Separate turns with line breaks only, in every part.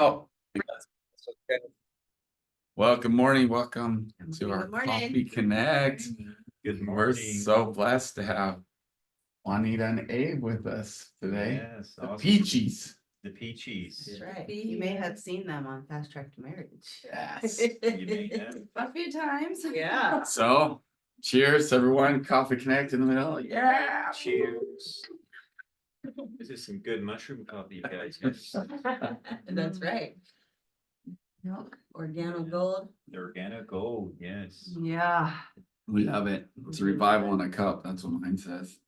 Oh, well, good morning. Welcome to our
Good morning.
Coffee Connect.
Good
We're
morning.
so blessed to have Juanita and Abe with us today.
Yes,
The
awesome.
Peachies.
The Peachies.
That's right. You may have seen them on Fast Track to Marriage.
Yes.
You may have.
A few times. Yeah.
So, cheers, everyone. Coffee Connect in the middle. Yeah.
Cheers. This is some good mushroom coffee, you guys. Yes.
That's right. Organic gold.
The organic gold, yes.
Yeah.
We love it. It's a revival in a cup. That's what mine says.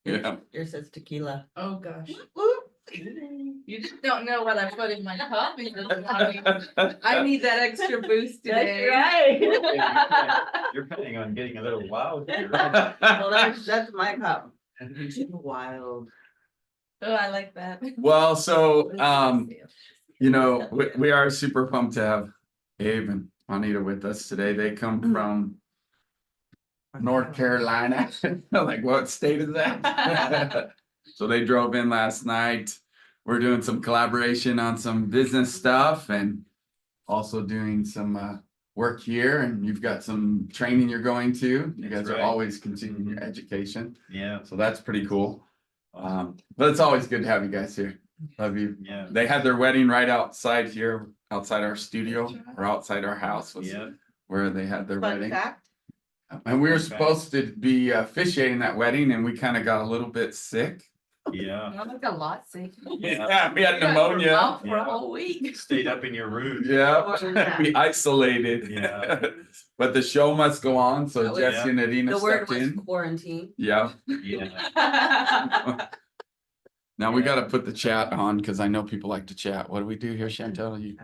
Yeah.
Yours says tequila.
Oh gosh. You just don't know what I put in my coffee this morning. I need that extra boost today.
You're planning on getting a little wild here.
Well, that's my cup. Wild.
Oh, I like that.
Well, so, you know, we are super pumped to have Abe and Juanita with us today. They come from North Carolina. Like, what state is that? So they drove in last night. We're doing some collaboration on some business stuff and also doing some work here. And you've got some training you're going to. You
That's
guys are
right.
always continuing your education.
Yeah.
So that's pretty cool.
Awesome.
But it's always good to have you guys here. Love you.
Yeah.
They had their wedding right outside here, outside our studio or outside our house was
Yeah.
where they had their
Fun
wedding.
fact.
And we were
Fun fact.
supposed to be officiating that wedding and we kind of got a little bit sick.
Yeah.
I like a lot sick.
Yeah, we had pneumonia.
Out for
Yeah.
a whole week.
Stayed up in your room.
Yeah, we isolated.
Yeah.
But the show must go on, so
That was-
Jesse and Adina
The word
stepped
was
in.
quarantine.
Yeah,
Yeah.
now we got to put the chat on because I know people like to chat. What do we do here, Chantel? You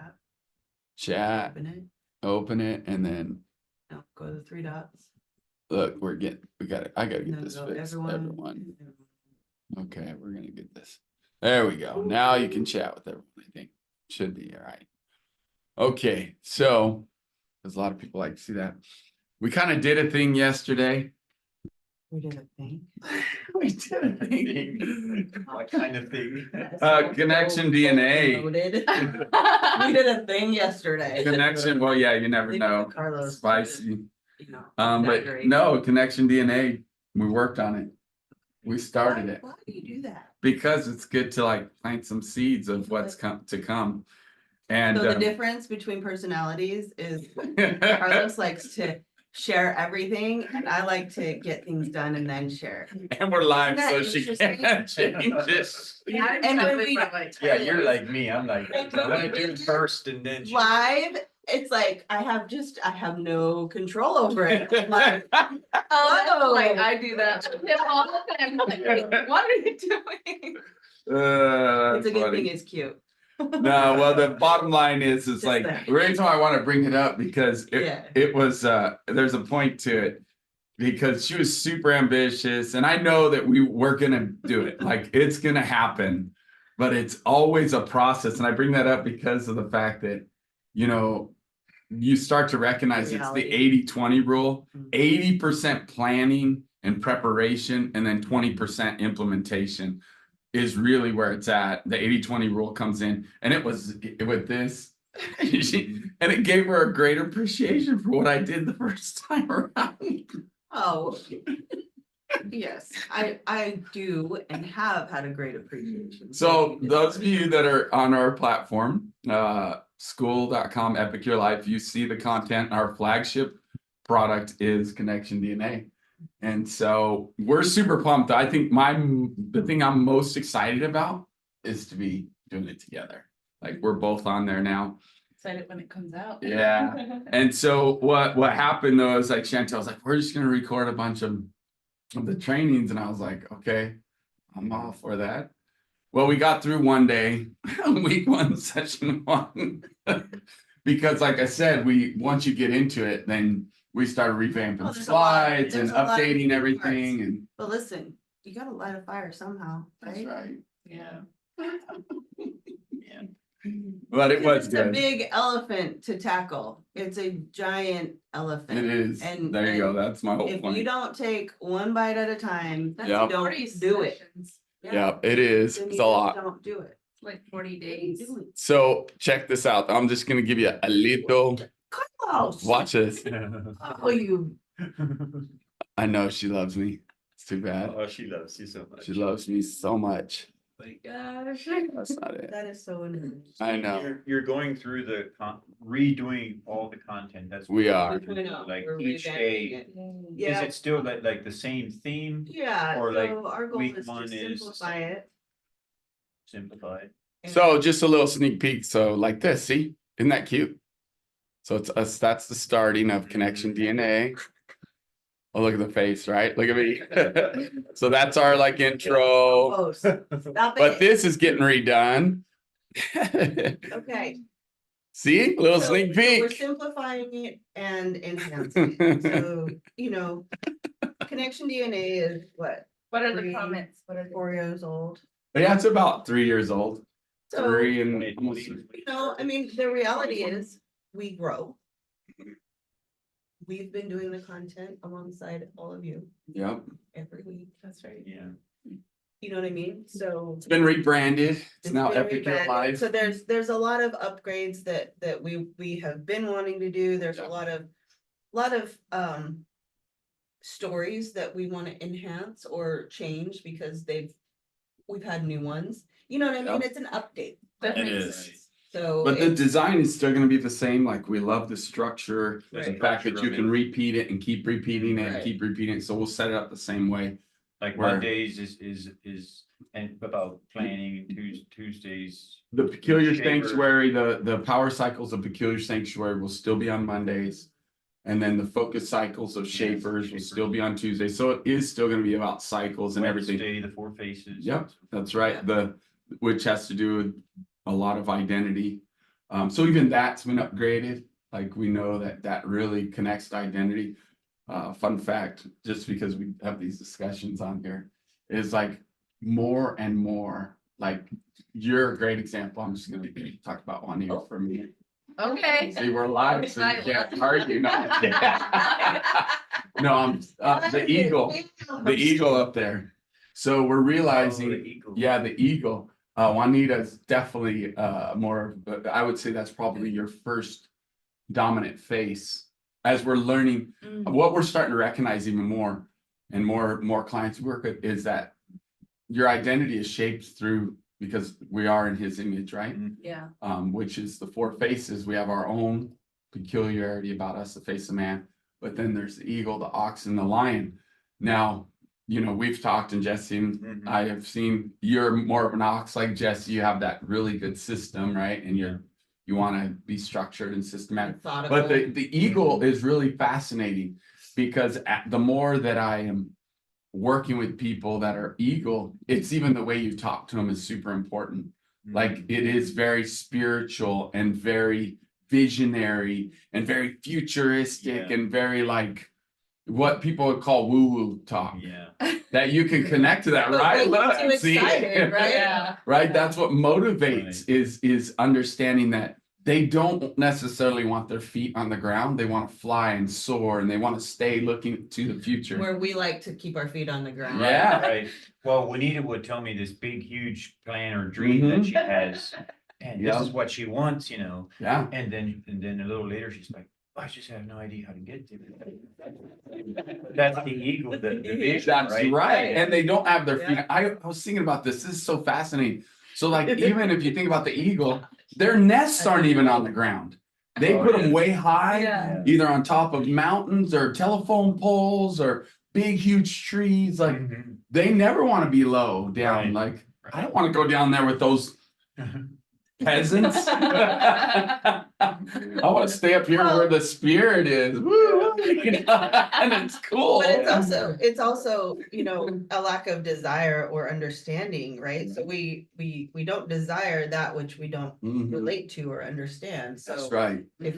chat,
Open it.
open it, and then
No, go to the three dots.
look, we got it. I got to
and
get
then
this
go
fixed.
everyone.
Everyone. Okay, we're gonna get this. There we go. Now you can chat with everyone. I think should be all right. Okay, so there's a lot of people like to see that. We kind of did a thing yesterday.
We did a thing.
We did a thing.
What kind of thing?
Connection DNA.
Loaded. We did a thing yesterday.
Connection. Well, yeah, you never
Leave it
know.
to Carlos.
Spicy.
You know,
But
exaggerate.
no, Connection DNA. We worked on it. We started it
Why do you do that?
because it's good to like plant some seeds of what's to come. And
So the difference between personalities is Carlos likes to share everything and I like to get things done and then share.
and we're live,
Isn't
so
that
she
interesting?
can't change it.
And when we
Yeah, you're like me. I'm like, I want to do it first and then.
live, it's like I have no control over it. I'm like,
Oh, that's
Oh.
right. I do that with him all the time. I'm like, "Wait, what are you doing?"
it's a good
funny.
thing it's cute.
No, well, the bottom line is
Just
like
that.
the reason why I want to bring it up because
Yeah.
it was there's a point to it because she was super ambitious and I know that we're gonna do it, like it's gonna happen, but it's always a process. And I bring that up because of the fact that, you know, you start to recognize it's the
Reality.
80-20 rule,
Mhm.
80% planning and preparation, and then 20% implementation is really where it's at. The 80-20 rule comes in, and it was with this, and it gave her a great appreciation for what I did the first time around.
Oh, yes, I do and have had a great appreciation.
So those of you that are on our platform, school.com, EpicYourLife, you see the content. Our flagship product is Connection DNA. And so we're super pumped. I think the thing I'm most excited about is to be doing it together. Like we're both on there now.
Excited when it comes out.
Yeah. And so what happened though is like Chantel was like, we're just gonna record a bunch of the trainings. And I was like, okay, I'm all for that. Well, we got through one day, week 1, session 1. Because like I said, once you get into it, then we started revamping
Oh, there's a
slides
lot-
and
there's a lot of
updating
moving
everything.
parts.
And
But listen, you gotta light a fire somehow,
that's
right?
right.
Yeah.
Yeah.
But it was
It's a
good.
big elephant to tackle. It's a giant elephant.
It is.
And-
There you go.
and
That's my whole
If you
point.
don't take one bite at a time,
That's
Yep.
don't
40
do it.
sessions.
Yeah, it is.
then
It's
you
a
just
lot.
Don't do it.
like 40 days.
So check this out. I'm just gonna give you a little,
Carlos.
watch this.
Oh, you.
I know she loves me. It's too bad.
Oh, she loves you so much.
She loves me so much.
Oh my gosh.
That's not it.
That is so annoying.
I know.
You're going through the redoing all the content. That's
We
what
are.
you're doing, like
We're
each
revamping
day.
it.
Is
Yeah,
it still like the same theme?
yeah,
or like
so our goal
week
is to
one is
simplify it.
Simplified.
So just a little sneak peek. So like this, see, isn't that cute? So it's us. That's the starting of Connection DNA. Oh, look at the face, right? Look at me. So that's our like intro.
Oh, stop
But
it.
this is getting redone.
Okay.
See, little
So-
sneak
so We're
peek.
simplifying it and enhancing it. So, Connection DNA is what,
What are the
3,
comments? What are the
4 years old?
Yeah, it's about 3 years old.
So,
3 and almost.
I mean, the reality is we grow. We've been doing the content alongside all of you
Yep.
every week.
That's right.
Yeah.
You know what I mean? So.
It's been rebranded. It's now
been
Epic Your
rebranded.
Life.
So there's a lot of upgrades that we have been wanting to do. There's
Yeah.
a lot of stories that we want to enhance or change because we've had new ones. You know what I mean?
Yep.
It's an update.
That
It
makes
is.
sense.
So.
But the
it's-
design is still gonna be the same. Like we love the structure. The
Right.
fact that you can repeat it and keep repeating it and
Right.
keep repeating it. So we'll set it up the same way.
Like
Where-
Mondays is and about planning, and Tuesdays.
The Peculiar
Shaper.
Sanctuary, the power cycles of Peculiar Sanctuary will still be on Mondays. And then the focus cycles of Shapers will still be on Tuesdays. So it is still gonna be about cycles and everything.
Wednesday, the 4 faces.
Yep, that's right. Which has to do with a lot of identity. So even that's been upgraded. Like we know that really connects to identity. Fun fact, just because we have these discussions on here, is like more and more, like you're a great example. I'm just gonna talk about Juanita for a minute.
Okay.
See, we're live, so you can't argue. No, no, I'm the eagle. The eagle up there. So we're realizing,
Oh, the eagle.
yeah, the eagle. Juanita's definitely more, but I would say that's probably your first dominant face. As we're learning, what we're starting to recognize even more, and more clients we work with, is that your identity is shaped through, because we are in his image, right?
Yeah.
Which is the 4 faces. We have our own peculiarity about us, the face of man. But then there's the eagle, the ox, and the lion. Now, we've talked, and Jesse and
Mhm.
I have seen you're more of an ox like Jesse. You have that really good system, right? And you want to be structured and systematic. But the eagle is really fascinating, because the more that I am working with people that are eagle, it's even the way you talk to them is super important. Like it is very spiritual and very visionary and very futuristic
Yeah.
and very like what people would call woo-woo talk.
Yeah.
That you can connect to that,
But
right?
what gets you
Look, see?
excited, right?
Yeah.
Right? That's what motivates is understanding that they don't necessarily want their feet on the ground. They want to fly and soar, and they want to stay looking to the future.
Where we like to keep our feet on the ground.
Yeah.
Right. Well, Juanita would tell me this big, huge plan or dream that she has, and this
Yeah.
is what she wants,
Yeah.
and then a little later, she's like, I just have no idea how to get to it. That's the eagle, the vision,
That's
right?
right. And they don't have their feet.
Yeah.
I was thinking about this. This is so fascinating. So like, even if you think about the eagle, their nests aren't even on the ground. They
Oh,
put them
yeah.
way high,
Yeah.
either on top of mountains or telephone poles or big, huge trees. Like
Mhm.
they never want to be low down.
Right.
Like I don't want to go down there with those peasants. I want to stay up here where the spirit is. Woo, and it's cool.
But it's also, a lack of desire or understanding, right? So we don't desire that which we don't
Mhm.
relate to or understand.
That's
So
right.
if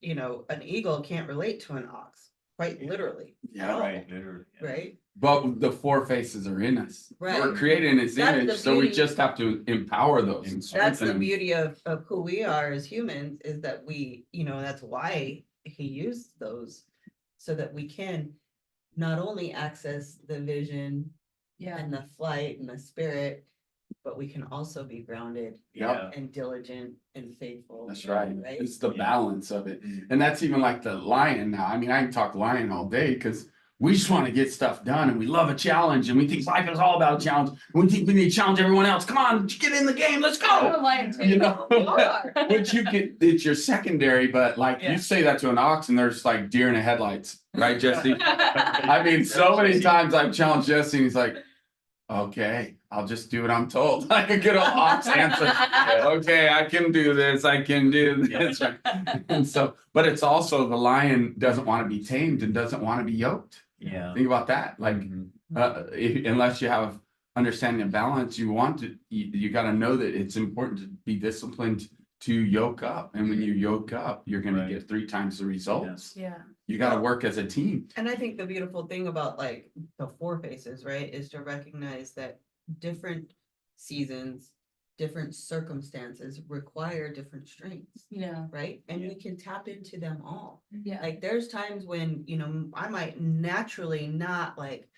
an eagle can't relate to an ox, quite literally,
Yeah.
Right, literally. yeah.
right?
But the 4 faces are in us. We're
Right.
created in his
That's the
image, so we
beauty.
just have to empower those and
That's
strengthen
the
them.
beauty of who we are as humans, is that we, that's why he used those, so that we can not only access the vision
Yeah.
and the flight and the spirit, but we can also be grounded
Yeah.
and diligent and faithful.
That's right.
Right?
It's the
Yeah.
balance of it.
Mm.
And that's even like the lion now. I mean, I can talk lion all day because we just want to get stuff done and we love a challenge and we think life is all about a challenge. We think we need to challenge everyone else. Come on, get in the game. Let's
I'm
go.
a lion too.
You know,
You are.
which you get, it's your secondary, but like
Yeah.
you say that to an ox and there's like deer in the headlights, right, Jesse? I mean, so many times I've challenged Jesse and he's like, okay, I'll just do what I'm told. Like a good old ox answer. Okay, I can do this. I can do this. Right? And so, but it's also the lion doesn't want to be tamed and doesn't want to be yoked.
Yeah.
Think about that. Like,
Mhm.
unless you have understanding of balance, you got to know that it's important to be disciplined to yoke up. And when you yoke up, you're going
Right.
to get 3 times the results.
Yeah.
You got to work as a team.
And I think the beautiful thing about like the 4 phases, right, is to recognize that different seasons, different circumstances require different strengths,
Yeah.
right? And
Yeah.
we can tap into them all.
Yeah.
Like there's times when, I might naturally not like,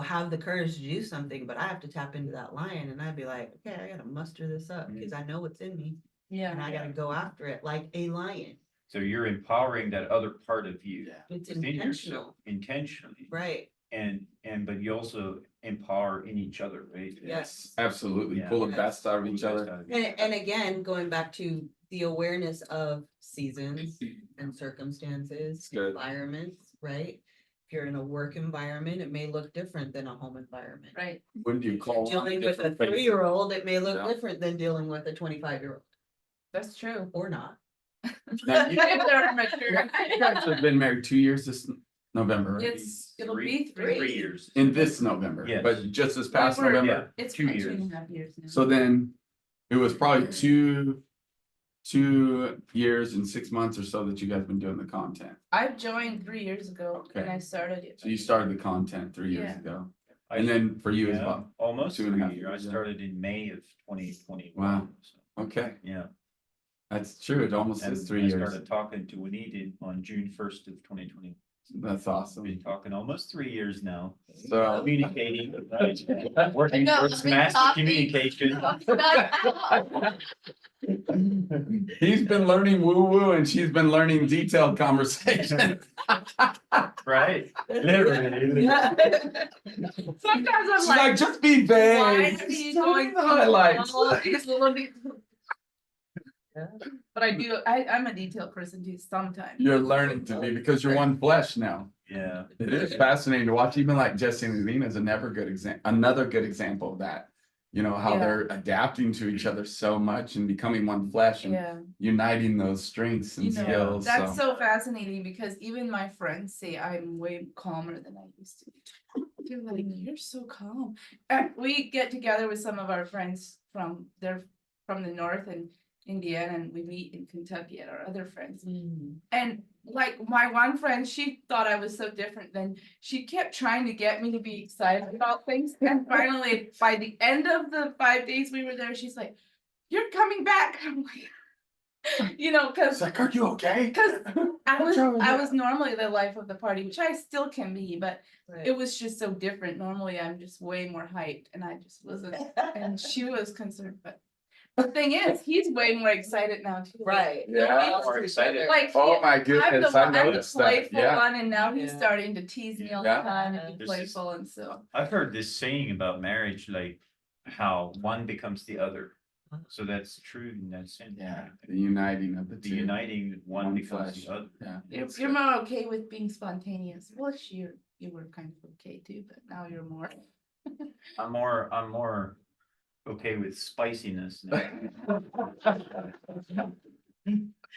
have the courage to do something, but I have to tap into that lion and I'd be like, okay, I gotta muster this up because I know what's in me and
Yeah.
I gotta go after it like a lion.
So you're empowering that other part of you.
Yeah.
It's
Within yourself
intentional,
intentionally.
right?
But you also empower in each other, right?
Yes.
Absolutely.
Yeah.
Pull the
Yes.
best out of each other.
And again, going back to the awareness of seasons and circumstances,
Good.
environments, right? If you're in a work environment, it may look different than a home environment.
Right.
When do you call
Dealing with a
different phases?
3-year-old, it may look
Yeah.
different than dealing with a 25-year-old
That's true.
or not.
Now, you
If they're mature.
you guys have been married 2 years this November, right?
It'll be 3.
3 years.
In this November,
Yes.
but just this past
We were-
November.
It's
2
been
years.
2.5 years now.
So then it was probably 2 years and 6 months or so that you guys been doing the content.
I've joined 3 years ago and
Okay.
I started it.
So you started the content 3 years
Yeah.
ago.
I-
And then for you as
yeah,
well.
almost
2.5
3 years. I
years, yeah.
started in May of 2021.
Wow.
So,
Okay,
yeah.
that's true. It almost
And
is 3
I
years.
started talking to Juanita on June 1st of 2020.
That's
We've
awesome.
been talking almost 3 years now,
So
communicating, working
No,
towards
been
master
talking.
communication.
he's been learning woo woo and she's been learning detailed conversation.
Right? Literally.
Sometimes I'm
She's
like,
like, just be
why
vague.
are you
Just tell me
going
the
through
highlights.
all these little But I'm a detailed person too sometimes.
You're learning to be because you're one flesh now.
Yeah.
It is fascinating to watch, even like Jesse and Lena is another good example of that. You know, how
Yeah.
they're adapting to each other so much and becoming one flesh and
Yeah.
uniting those strengths and
You know,
skills.
that's
So
so fascinating because even my friends say I'm way calmer than I used to be. They're like, you're so calm. And we get together with some of our friends they're from the north and Indiana, and we meet in Kentucky at our other friends. And like my one friend, she thought I was so different. Then she kept trying to get me to be excited about things. And finally, by the end of the 5 days we were there, she's like, "You're coming back." I'm like, because
it's like, are you okay?
I
What's wrong with you?
was normally the life of the party, which I still can be, but
Right.
it was just so different. Normally I'm just way more hyped and I just wasn't. And she was concerned, but the thing is, he's way more excited now too.
Right.
Yeah.
More excited.
Like,
Oh my
I'm the
goodness, I
one, I'm the
noticed that.
playful
Yeah.
one, and now he's
Yeah.
starting to tease me all
Yeah.
the time and be
There's this-
playful, and so.
I've heard this saying about marriage, like how one becomes the other. So that's true in that sense.
Yeah, the uniting of the
The
two.
uniting one
One
becomes
flesh.
the other.
Yeah.
You're more okay with being spontaneous. Well, you were kind of okay too, but now you're more.
I'm more okay with spiciness now.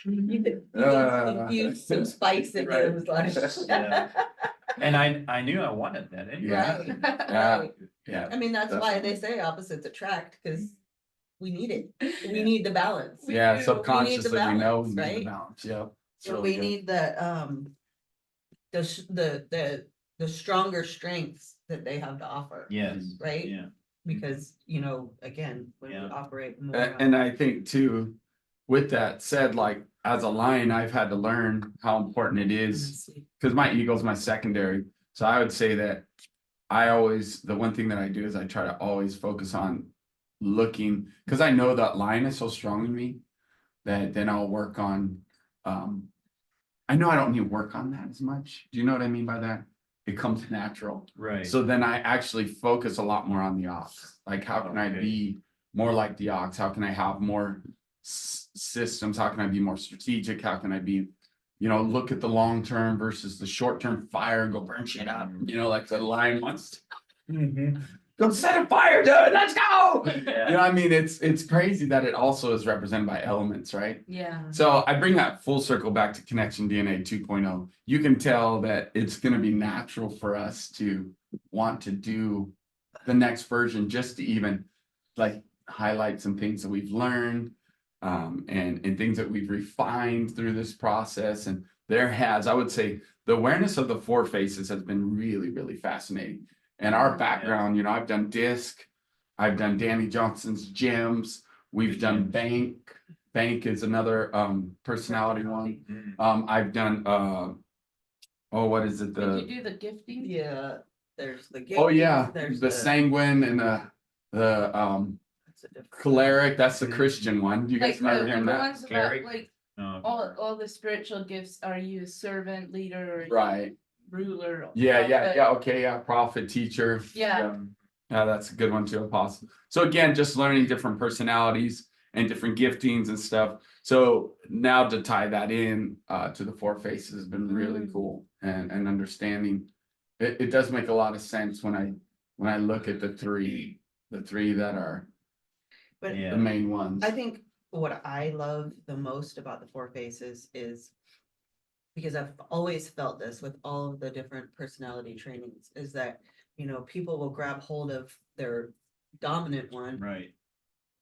You
Uh,
infuse some spice in
Right.
those like.
Yeah. And I knew I wanted that anyway.
Yeah.
Right.
Yeah.
Right.
Yeah.
I mean, that's why they say opposites attract, because we need it. We need the balance.
We
Yeah,
do.
subconsciously we know we
balance,
need the
right?
balance. Yeah. It's
So
really
we
good.
need the stronger strengths that they have to offer.
Yes.
Right?
Yeah.
Because, again, when we
Yeah.
operate more.
And I think too, with that said, like as a lion, I've had to learn how important it is because my ego's my secondary. So I would say that the one thing that I do is I try to always focus on looking, because I know that line is so strong in me that then I'll work on, I know I don't need to work on that as much. Do you know what I mean by that? It comes natural.
Right.
So then I actually focus a lot more on the ox. Like, how can I
Okay.
be more like the ox? How can I have more systems? How can I be more strategic? How can I be, look at the long term versus the short term fire and go burn shit up, like the lion wants to.
Mhm.
Go set a fire, dude. Let's go.
Yeah.
I mean, it's crazy that it also is represented by elements, right?
Yeah.
So I bring that full circle back to Connection DNA 2.0. You can tell that it's going to be natural for us to want to do the next version, just to even like highlight some things that we've learned, and things that we've refined through this process. And I would say, the awareness of the four faces has been really, really fascinating. And our background, I've done DISC, I've done Danny Johnson's Gems, we've done Bank. Bank is another personality one. I've done what is it?
Did you do the gifting?
Yeah, there's the.
Oh yeah,
There's
the sanguine and the
that's a different-
choleric. That's the Christian one. Do you
Like
guys remember
the
hearing that?
ones about
Cleric?
like
No.
all the spiritual gifts. Are you a servant, leader, or
Right.
ruler?
Yeah,
prophet?
okay, prophet, teacher.
Yeah.
Yeah, that's a good one too, apostle. So again, just learning different personalities and different giftings and stuff. So now to tie that in to the four faces has been really cool, and understanding it does make a lot of sense when I look at the three that are
But
Yeah.
the main ones.
I think what I love the most about the four faces is, because I've always felt this with all of the different personality trainings, is that, people will grab hold of their dominant one
Right.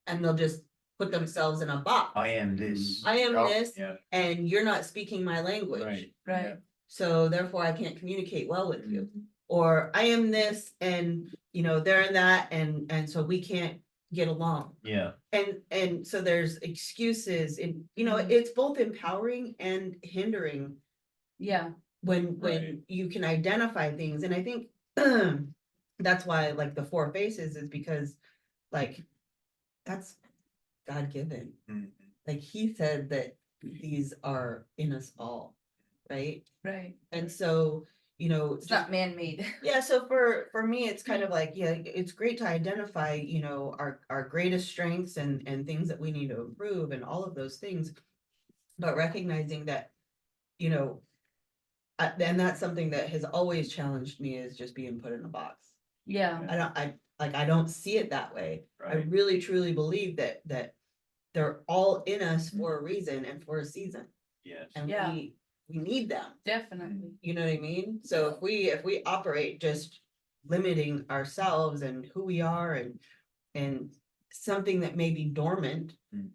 and they'll just put themselves in a box.
I am this.
I am
Yep.
this,
Yeah.
and you're not speaking my language.
Right.
Right.
So therefore I can't communicate well with you. Or I am this, and they're in that, and so we can't get along.
Yeah.
And so there's excuses, and
Mhm.
it's both empowering and hindering
Yeah.
when
Right.
you can identify things. And I think that's why, like, the four faces is because, like, that's God-given.
Mhm.
Like, he said that these are in us all, right?
Right.
And so,
It's
just-
not man-made.
yeah, so for me, it's kind of like, yeah, it's great to identify, our greatest strengths and things that we need to improve and all of those things. But recognizing that, and that's something that has always challenged me, is just being put in a box.
Yeah.
I don't see it that way. I
Right.
really truly believe that they're all in us for a reason and for a season.
Yes.
And
Yeah.
we need them.
Definitely.
You know what I mean? So if we operate just limiting ourselves and who we are, and something that may be dormant,
Mm.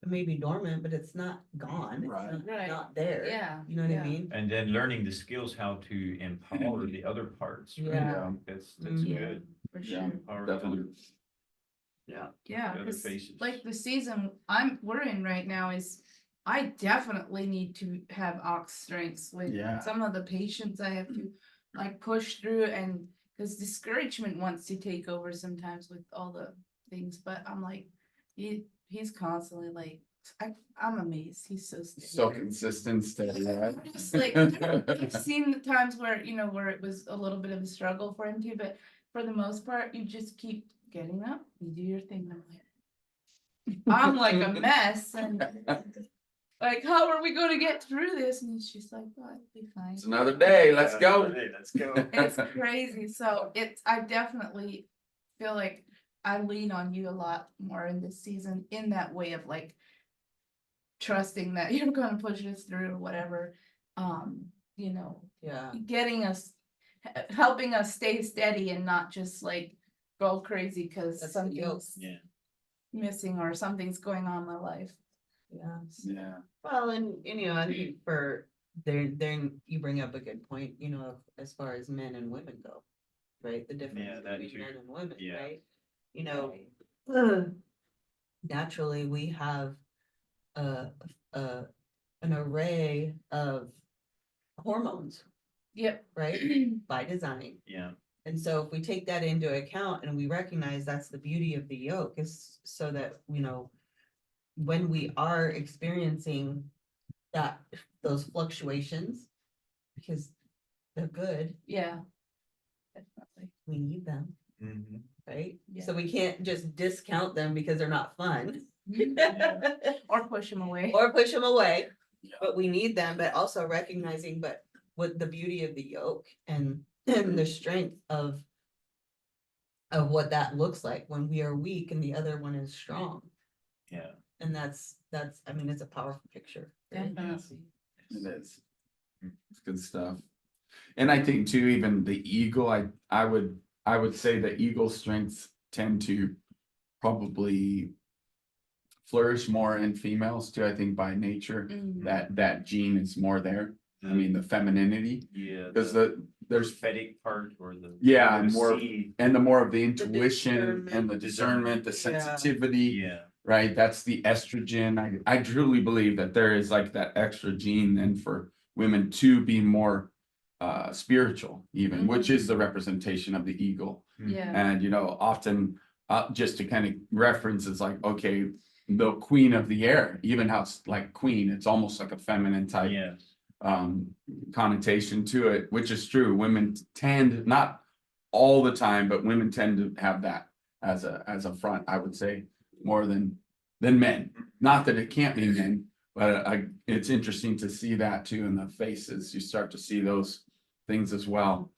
it may be dormant, but it's not gone. It's
Right.
not,
Right.
not there.
Yeah.
You know what
Yeah.
I mean?
And then learning the skills how to empower the other parts. Right?
Yeah.
That's
Yeah.
good.
For
Yeah.
sure.
Empower the
Definitely.
other-
Yeah.
Yeah,
the other
'cause,
faces.
like the season we're in right now is, I definitely need to have ox strengths with
Yeah.
some of the patients I have to like push through, and because discouragement wants to take over sometimes with all the things, but I'm like, he's constantly like, I'm amazed. He's so steady.
So consistent, steady, right?
Just like, I've seen the times where, where it was a little bit of a struggle for him too, but for the most part, you just keep getting up, you do your thing. I'm like a mess, and like, how are we going to get through this? And she's like, well, it'll be fine.
It's another day. Let's go.
Hey, let's go.
It's crazy. So I definitely feel like I lean on you a lot more in this season, in that way of like trusting that you're going to push us through or whatever.
Yeah.
Getting us, helping us stay steady and not just like go crazy because
That's the deal.
something's
Yeah.
missing or something's going on in my life.
Yeah.
Yeah.
Well, and I think for there you bring up a good point, as far as men and women go, right? The difference
Yeah, that
between
too.
men and women,
Yeah.
right? Naturally we have an array of hormones,
Yep.
right? By design.
Yeah.
And so if we take that into account and we recognize that's the beauty of the yoke is so that, when we are experiencing those fluctuations, because they're good,
Yeah. Definitely.
we need them,
Mhm.
right?
Yeah.
So we can't just discount them because they're not fun.
Or push them away.
Or push them away,
Yeah.
but we need them, but also recognizing, but what the beauty of the yoke and the strength of what that looks like when we are weak and the other one is strong.
Yeah.
And that's, I mean, it's a powerful picture.
Definitely.
It is. It's good stuff. And I think too, even the eagle, I would say the eagle strengths tend to probably flourish more in females too, I think by nature,
Mhm.
that gene is more there. I mean, the femininity,
Yeah.
because
There's
there's,
prophetic part or the.
yeah,
the
more,
seed.
and the more of the intuition
discernment.
and the discernment, the
Yeah.
sensitivity,
Yeah.
right? That's the estrogen. I truly believe that there is like that extra gene then for women to be more spiritual even, which is the representation of the eagle.
Yeah.
And often just to kind of reference is like, okay, the queen of the air, even how it's like queen, it's almost like a feminine type
Yeah.
connotation to it, which is true. Women tend, not all the time, but women tend to have that as a front, I would say, more than men. Not that it can't be men, but it's interesting to see that too in the faces. You start to see those things as well.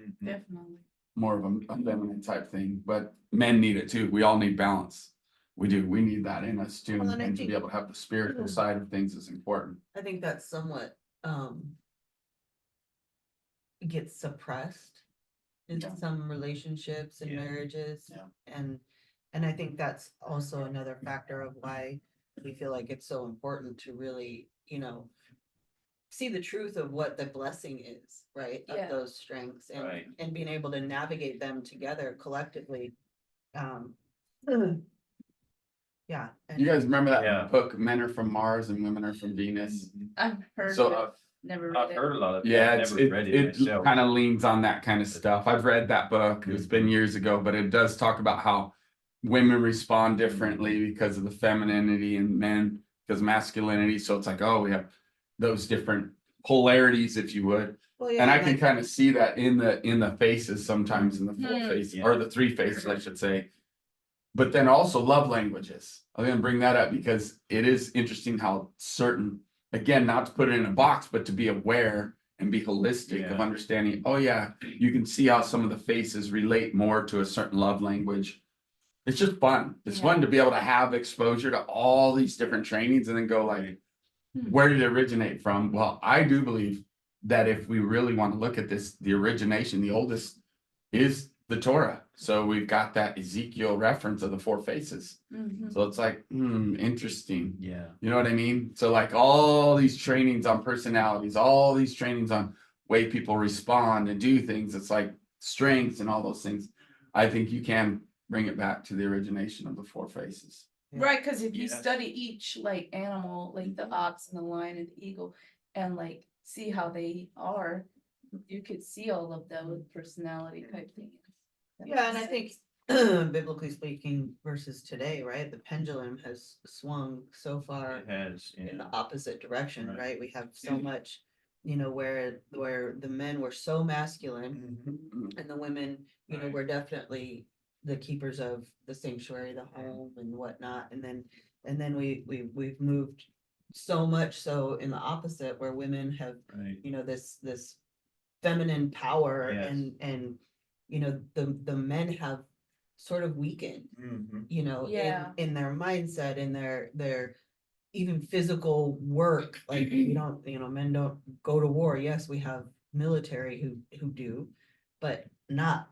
Mhm.
Definitely.
More of a feminine type thing, but men need it too. We all need balance. We do. We need that in us too.
Well, and I
And to be
think-
able to have the spiritual side of things is important.
I think that's somewhat, gets suppressed in
Yeah.
some relationships and
Yeah.
marriages.
Yeah.
And I think that's also another factor of why we feel like it's so important to really, see the truth of what the blessing is, right?
Yeah.
Of those strengths
Right.
and being able to navigate them together collectively. Yeah.
You guys remember that
Yeah.
book, Men Are From Mars and Women Are From Venus?
Mhm.
I've heard
So,
of it, never read
I've
it.
heard a lot of it.
Yeah,
I've never read it
it
myself.
kind of leans on that kind of stuff. I've read that book. It's been years ago, but it does talk about how women respond differently because of the femininity and men because masculinity. So it's like, oh, we have those different polarities, if you would.
Well,
And
yeah,
I can kind of see that in the faces sometimes, in the four
Hmm.
faces
Yeah.
or the three faces, I should say. But then also love languages. I'm gonna bring that up because it is interesting how certain, again, not to put it in a box, but to be aware and be holistic of
Yeah.
understanding. Oh yeah, you can see how some of the faces relate more to a certain love language. It's just fun. It's fun to be able to have exposure to all these different trainings and then go like, where did it originate from? Well, I do believe that if we really want to look at this, the origination, the oldest is the Torah. So we've got that Ezekiel reference of the four faces.
Mhm.
So it's like, interesting.
Yeah.
You know what I mean? So like all these trainings on personalities, all these trainings on way people respond and do things. It's like strengths and all those things. I think you can bring it back to the origination of the four faces.
Right, because if you
Yes.
study each like animal, like the ox and the lion and the eagle, and like see how they are, you could see all of them with personality type things. That
Yeah, and
makes
I think
sense.
biblically speaking versus today, right? The pendulum has swung so far
It has.
in the
Yeah.
opposite direction,
Right.
right? We have so much, where the men were so masculine
Mhm.
and the women,
Right.
were definitely the keepers of the sanctuary, the home and whatnot. And then we've moved so much so in the opposite where women have,
Right.
this feminine power
Yes.
and the men have sort of weakened,
Mhm.
Yeah.
in their mindset, in their even physical work. Like men don't go to war. Yes, we have military who do, but not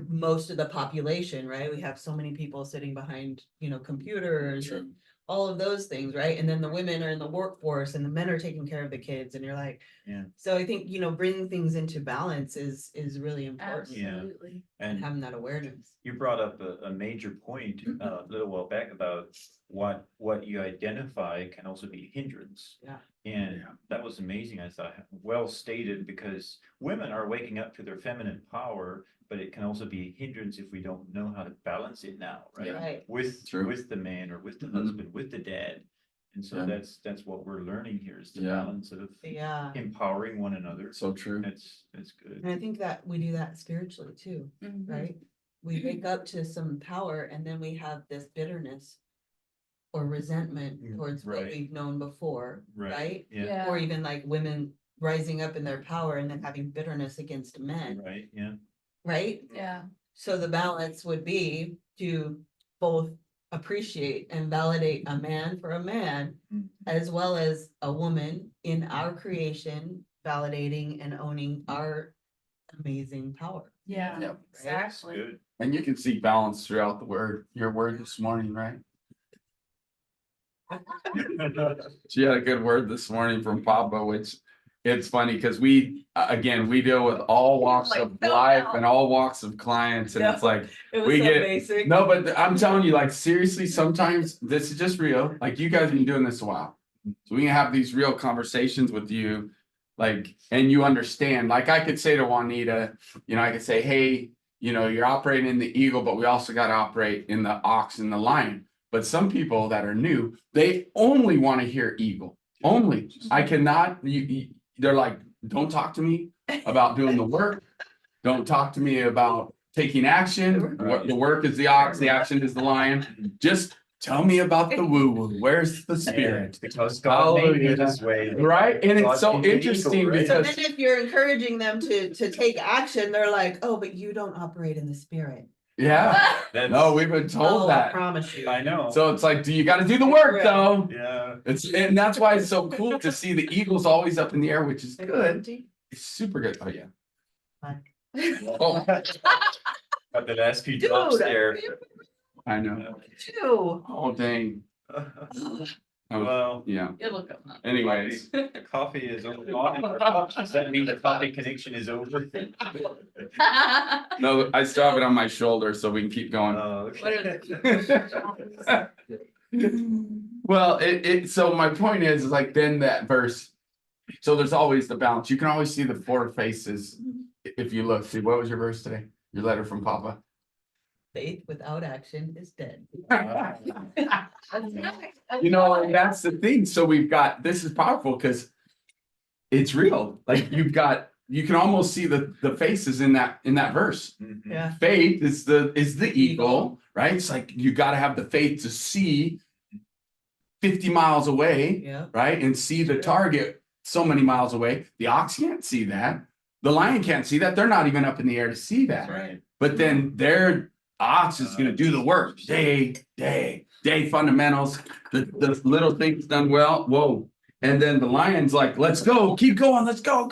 most of the population, right? We have so many people sitting behind, computers
True.
and all of those things, right? And then the women are in the workforce and the men are taking care of the kids and you're like,
Yeah.
so I think, bringing things into balance is really important.
Yeah.
Absolutely.
And
And
having that awareness.
you brought up a major point a little while back about what you identify can also be a hindrance.
Yeah.
And
Yeah.
that was amazing, I thought, well stated, because women are waking up to their feminine power, but it can also be a hindrance if we don't know how to balance it now, right?
Right.
With,
True.
with the man or with the
Mhm.
husband, with the dad. And so
Yeah.
that's what we're learning here is the
Yeah.
balance of
Yeah.
empowering one another.
So true.
That's good.
And I think that we do that spiritually too,
Mhm.
right? We wake up to some power and then we have this bitterness or resentment towards what
Right.
we've known before, right?
Yeah,
Or even like women rising up in their power and then having bitterness against men,
right, yeah.
right?
Yeah.
So the balance would be to both appreciate and validate a man for a man,
Mhm.
as well as a woman in our creation, validating and owning our amazing power.
Yeah.
Yep.
That's
Exactly.
good.
And you can see balance throughout the word, your word this morning, right? She had a good word this morning from Papa, which it's funny because we, again, we deal with all walks
Like,
of
no,
life
no.
and all walks of clients. And it's like,
It
We
so
get-
basic.
no, but I'm telling you, like, seriously, sometimes this is just real. Like, you guys have been doing this a while. So we can have these real conversations with you, like, and you understand. Like, I could say to Juanita, I could say, hey, you're operating in the eagle, but we also got to operate in the ox and the lion. But some people that are new, they only want to hear eagle. Only. I cannot, they're like, don't talk to me about doing the work. Don't talk to me about taking action. The work is the ox, the action is the lion. Just tell me about the woo-woo. Where's the spirit?
Because God made me
Hallelujah.
this way.
Right? And it's
God
so
made the
interesting
eagle, right?
So
because
then if you're encouraging them to take action, they're like, oh, but you don't operate in the spirit.
yeah.
That's-
No, we've been told
Oh, I
that.
promise you.
I know.
So it's like, do you got to do the work though?
Yeah.
And that's why it's so cool to see the eagles always up in the air, which is good. It's super good. Oh yeah. Oh,
Got the last few
Dude.
drops there.
I know.
Two.
Oh dang.
Well,
Yeah.
It'll come up.
Anyways.
the coffee is over. Does that mean the coffee connection is over?
No, I still have it on my shoulder, so we can keep going.
Oh,
What
okay.
Well, so my point is like then that verse. So there's always the balance. You can always see the four faces if you look. See, what was your verse today? Your letter from Papa.
Faith without action is dead.
And that's the thing. So we've got this is powerful because it's real. Like you can almost see the faces in that verse.
Mhm.
Yeah.
Faith is the eagle, right? It's like you got to have the faith to see 50 miles away,
Yeah.
right? And see the target so many miles away. The ox can't see that. The lion can't see that. They're not even up in the air to see that.
Right.
But then their ox is going to do the work. Day fundamentals. The little things done well. Whoa. And then the lion's like, let's go, keep going, let's go.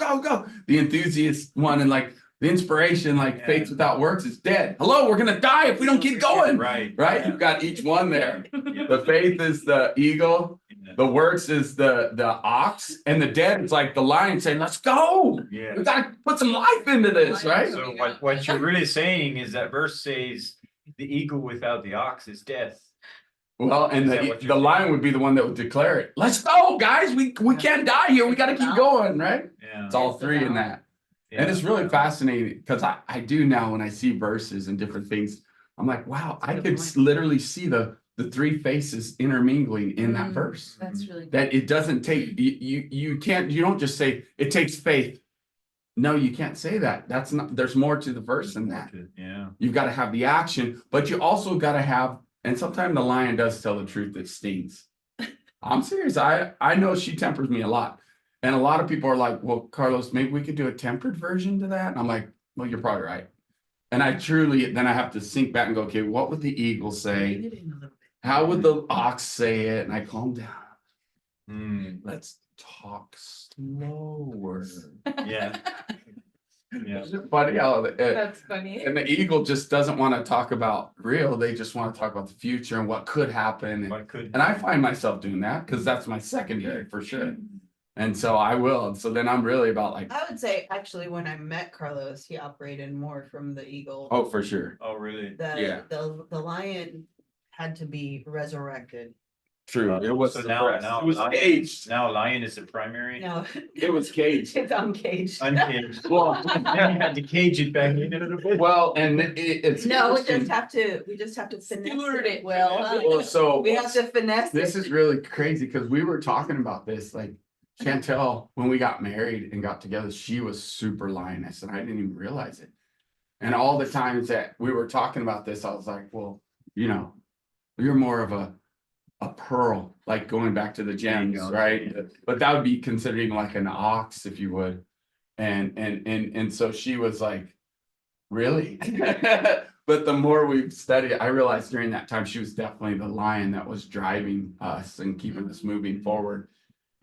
The enthusiast one and like the inspiration, like faith without works is dead. Hello, we're gonna die if we don't keep going.
Right.
Right? You've got each one there.
Yeah.
The faith is the eagle, the works is the ox, and the dead is like the lion saying, let's go.
Yeah.
We gotta put some life into this, right?
So what you're really saying is that verse says the eagle without the ox is death.
Well, and
Is that what
the
you're
lion
saying?
would be the one that would declare it. Let's go, guys. We can't die here. We gotta keep going, right?
Yeah.
It's all
It's the
three in
balance.
that. And it's really fascinating because I do now when I see verses and different things, I'm like, wow, I
good
could
point.
literally see the three faces intermingling in that verse.
That's really good.
That it doesn't take you don't just say it takes faith. No, you can't say that. That's not there's more to the verse than that.
Yeah.
You've got to have the action, but you also got to have, and sometimes the lion does tell the truth that stings. I'm serious. I know she tempers me a lot. And a lot of people are like, well, Carlos, maybe we could do a tempered version to that. And I'm like, well, you're probably right. And I then I have to sink back and go, okay, what would the eagle say? How would the ox say it? And I calm down. Let's talk slower.
Yeah. Yeah.
It's funny how
That's funny.
and the eagle just doesn't want to talk about real. They just want to talk about the future and what could happen.
What could?
And I find myself doing that because that's my secondary for sure. And so I will. And so then I'm really about like,
I would say actually when I met Carlos, he operated more from the eagle.
oh, for sure.
Oh, really?
The
yeah.
the lion had to be resurrected.
True, it was
So
suppressed.
now
It was
lion-
caged.
Now lion is the primary.
No,
It was caged.
it's uncaged.
Uncaged.
Well,
Then you had to cage it back in a little bit.
well, and it's.
No, we
interesting.
just have to finesse
Steward it well, huh?
Well, so
We have to finesse
this
it.
is really crazy because we were talking about this, like Chantel, when we got married and got together, she was super lioness and I didn't even realize it. And all the times that we were talking about this, I was like, well, you know, you're more of a pearl, like going back to the gems,
go.
right? But that would be considered even like an ox, if you would. And so she was like, really? But the more we've studied, I realized during that time she was definitely the lion that was driving us and keeping us moving forward.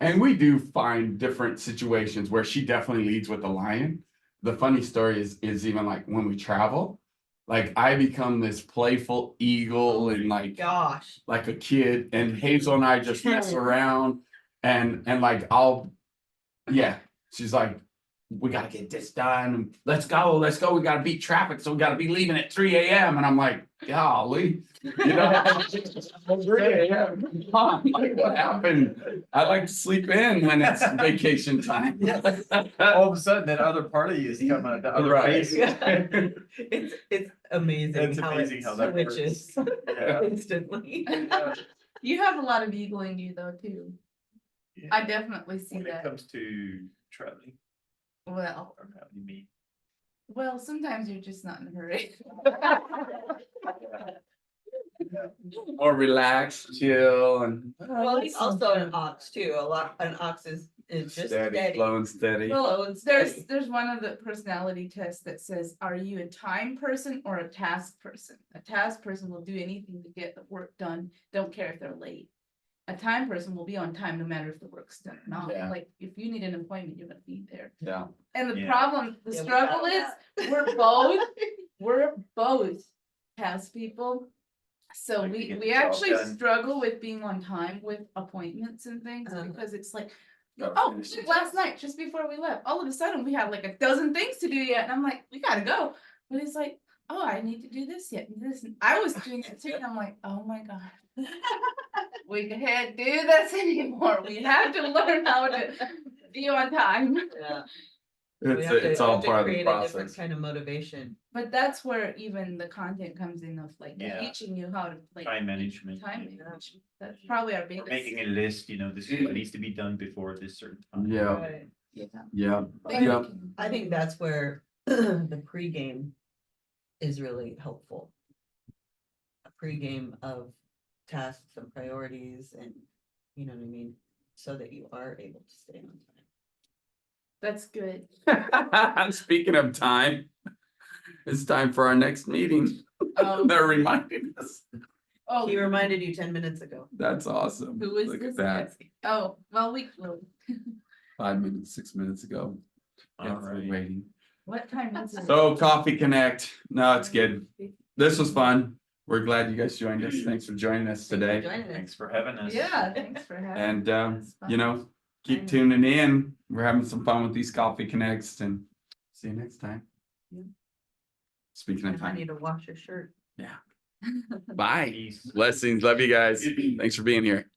And we do find different situations where she definitely leads with the lion. The funny story is even like when we travel, like I become this playful eagle and like
Gosh.
a kid, and Hazel and I just mess around and like she's like, we gotta get this done. Let's go. We gotta beat traffic, so we gotta be leaving at 3 a.m. And I'm like, golly, you know, 3 a.m. Come on, like what happened? I like to sleep in when it's vacation time.
All of a sudden, that other part of you is coming out, the other
Right.
face.
It's amazing
It's
how
amazing
it
how that works.
switches
Yeah.
instantly.
You have a lot of eagle in you though, too.
Yeah.
I definitely see
When it
that.
comes to traveling
Well,
or having me.
well, sometimes you're just not in a hurry.
More relaxed, chill, and
Well, he's also an ox too. An ox is just steady.
flowing steady.
Slow and steady.
There's one of the personality tests that says, are you a time person or a task person? A task person will do anything to get the work done, don't care if they're late. A time person will be on time no matter if the work's done or not.
Yeah.
Like, if you need an appointment, you're gonna be there.
Yeah.
And the
Yeah.
problem, the
Yeah, we
struggle
got
is,
that.
we're both task people. So
Like to get
we
the job
actually
done.
struggle with being on time with appointments and things,
Uh-huh.
because it's like,
Gotta
oh,
finish it.
last night, just before we left, all of a sudden, we had like a dozen things to do yet, and I'm like, we gotta go. But it's like, oh, I need to do this yet, and this, and I was doing it too, and I'm like, oh my god. We can't do this anymore, we have to learn how to be on time.
Yeah. We have to-
It's
we
all
have to
part of the
create a different
process.
kind of motivation.
But that's where even the content comes in of like
Yeah.
teaching you how to like.
Time management.
Time management, that's probably our
Or
biggest.
making a list, this is what needs to be done before this certain time.
Yeah,
Right.
yeah,
I
yeah.
I think that's where the pregame is really helpful. A pregame of tasks and priorities and, you know what I mean, so that you are able to stay on time.
That's good.
Speaking of time, it's time for our next meeting. They're reminding us.
Oh,
He reminded you 10 minutes ago.
That's awesome.
who is
Look
this?
at that.
Oh, well, we, well,
5 minutes, 6 minutes ago.
All
Yes, we're
right.
waiting.
what time is it?
So Coffee Connect. No, it's good. This was fun. We're glad you guys joined us. Thanks for joining us today.
Joining us.
Thanks for having us.
Yeah, thanks for having.
And,
That's fun.
keep tuning in. We're having some fun with these Coffee Connects and see you next time.
Yeah.
Speaking of
I
time,
need to wash your shirt.
bye.
Peace.
Blessings. Love you guys. Thanks for being here.